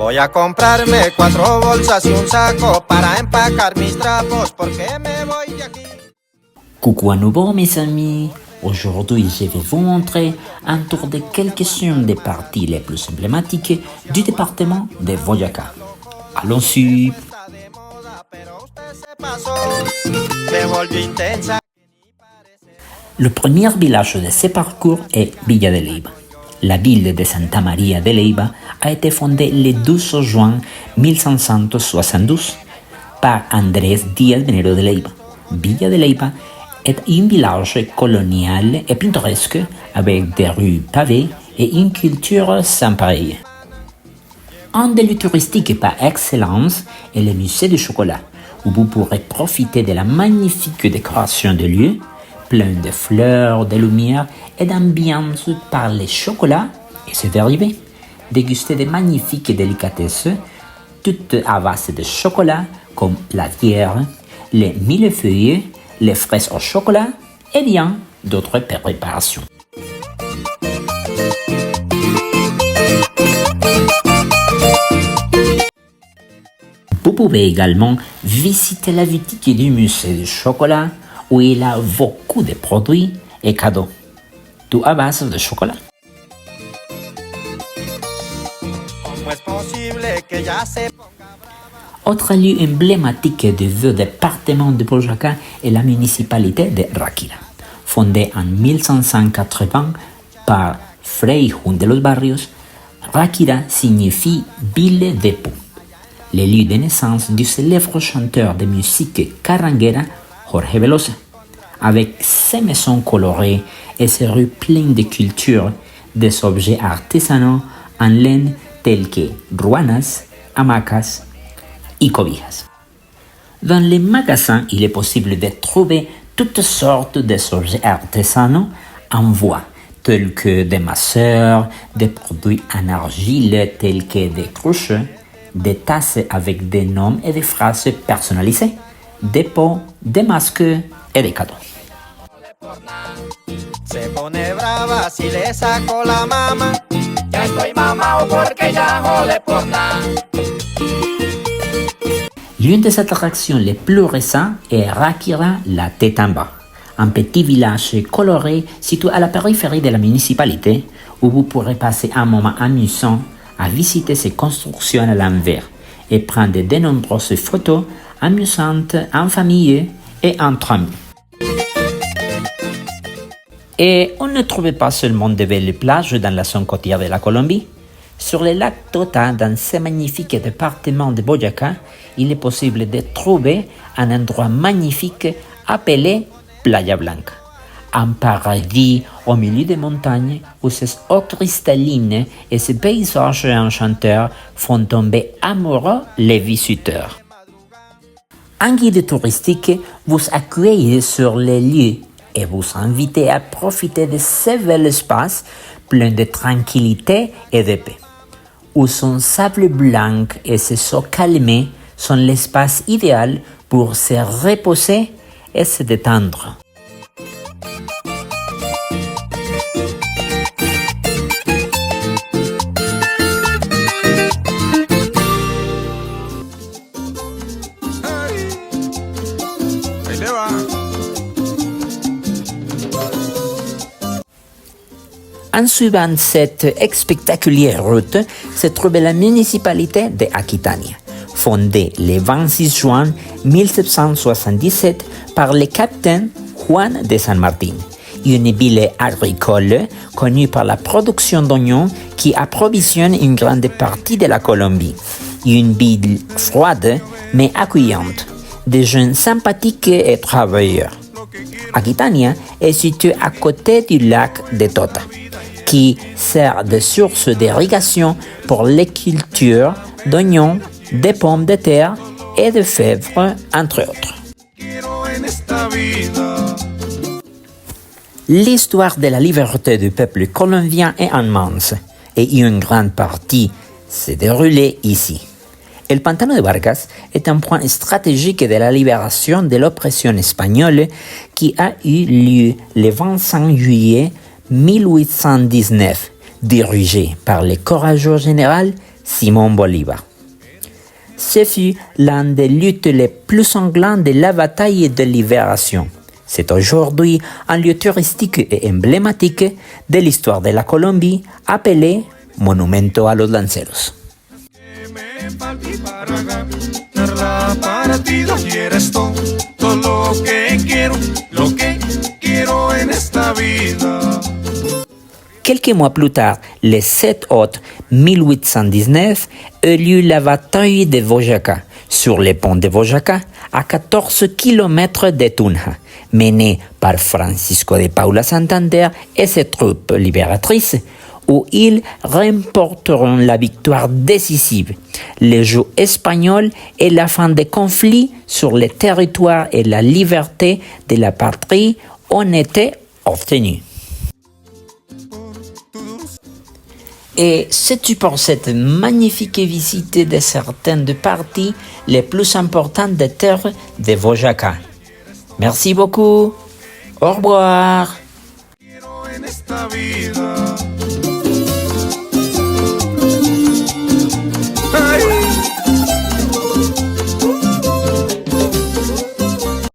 Voy a comprarme 4 bolsas y un saco para empacar mis trapos porque me voy de aquí. Coucou à nouveau mes amis, aujourd'hui je vais vous montrer un tour de quelques-unes des parties les plus emblématiques du département de Boyacá. Allons-y. Está de moda, pero usted se pasó. Me volvió intensa. Le premier village de ce parcours est Villa de Leyva. La ville de Santa Maria de Leyva a été fondée le 12 juin 1572 par Andrés Díaz Venero de Leyva. Villa de Leyva est un village colonial et pittoresque avec des rues pavées et une culture sans pareil. Un des lieux touristiques par excellence est le musée du chocolat, où vous pourrez profiter de la magnifique décoration de lieu, plein de fleurs, de lumière et d'ambiance par les chocolats et ses dérivés. Déguster de magnifiques délicatesses, toutes à base de chocolat, comme la bière, les millefeuilles, les fraises au chocolat et bien d'autres préparations. Vous pouvez également visiter la boutique du musée du chocolat où il y a beaucoup de produits et cadeaux, tout à base de chocolat. ¿Cómo es posible que ya se ponga? Autre lieu emblématique du département de Boyacá est la municipalité de Ráquira. Fondée en 1580 par Fray Juan de los Barrios, Ráquira signifie ville de Pau, le lieu de naissance du célèbre chanteur de musique caranguera Jorge Velosa. Avec ses maisons colorées et ses rues pleines de culture, des objets artisanaux en laine tels que ruanas, hamacas y cobijas. Dans les magasins, il est possible de trouver toutes sortes d'objets artisanaux en bois, tels que des masseurs, des produits en argile tels que des cruches, des tasses avec des noms et des phrases personnalisées, des pots, des masques et des cadeaux. Se pone brava si le saco la mama. Ya estoy mamao porque ya jode por nada. L'une des attractions les plus récentes est Ráquira la Tête en bas, un petit village coloré situé à la périphérie de la municipalité où vous pourrez passer un moment amusant à visiter ses constructions à l'envers et prendre de nombreuses photos amusantes en famille et entre amis. Et on ne trouve pas seulement de belles plages dans la zone côtière de la Colombie. Sur le lac Tota, dans ce magnifique département de Boyacá, il est possible de trouver un endroit magnifique appelé Playa Blanca, un paradis au milieu des montagnes où ces eaux cristallines et ces paysages enchanteurs font tomber amoureux les visiteurs. Un guide touristique vous accueille sur les lieux et vous invite à profiter de ce bel espace plein de tranquillité et de paix, où son sable blanc et ses eaux calmées sont l'espace idéal pour se reposer et se détendre. Ahí le va. En suivant cette spectaculaire route se trouve la municipalité de Aquitania, fondée le 26 juin 1777 par le capitaine Juan de San Martín, une ville agricole connue par la production d'oignons qui approvisionne une grande partie de la Colombie. Une ville froide mais accueillante, des jeunes sympathiques et travailleurs. Aquitania est située à côté du lac de Tota, qui sert de source d'irrigation pour les cultures d'oignons, de pommes de terre et de fèves, entre autres. L'histoire de la liberté du peuple colombien est immense et une grande partie s'est déroulée ici. El Pantano de Vargas est un point stratégique de la libération de l'oppression espagnole qui a eu lieu le 25 juillet 1819, dirigé par le courageux général Simón Bolívar. Ce fut l'un des luttes les plus sanglantes de la bataille de libération. C'est aujourd'hui un lieu touristique et emblématique de l'histoire de la Colombie appelé Monumento a los Lanceros. La partida quieres todo lo que quiero en esta vida. Quelques mois plus tard, le 7 août 1819, eut lieu la bataille de Boyacá, sur les ponts de Boyacá, à 14 km de Tunja, menée par Francisco de Paula Santander et ses troupes libératrices, où ils remporteront la victoire décisive, les jeux espagnols et la fin des conflits sur le territoire et la liberté de la patrie ont été obtenus. Et c'est pour cette magnifique visite de certaines parties les plus importantes des terres de Boyacá. Merci beaucoup. Au revoir. En esta vida.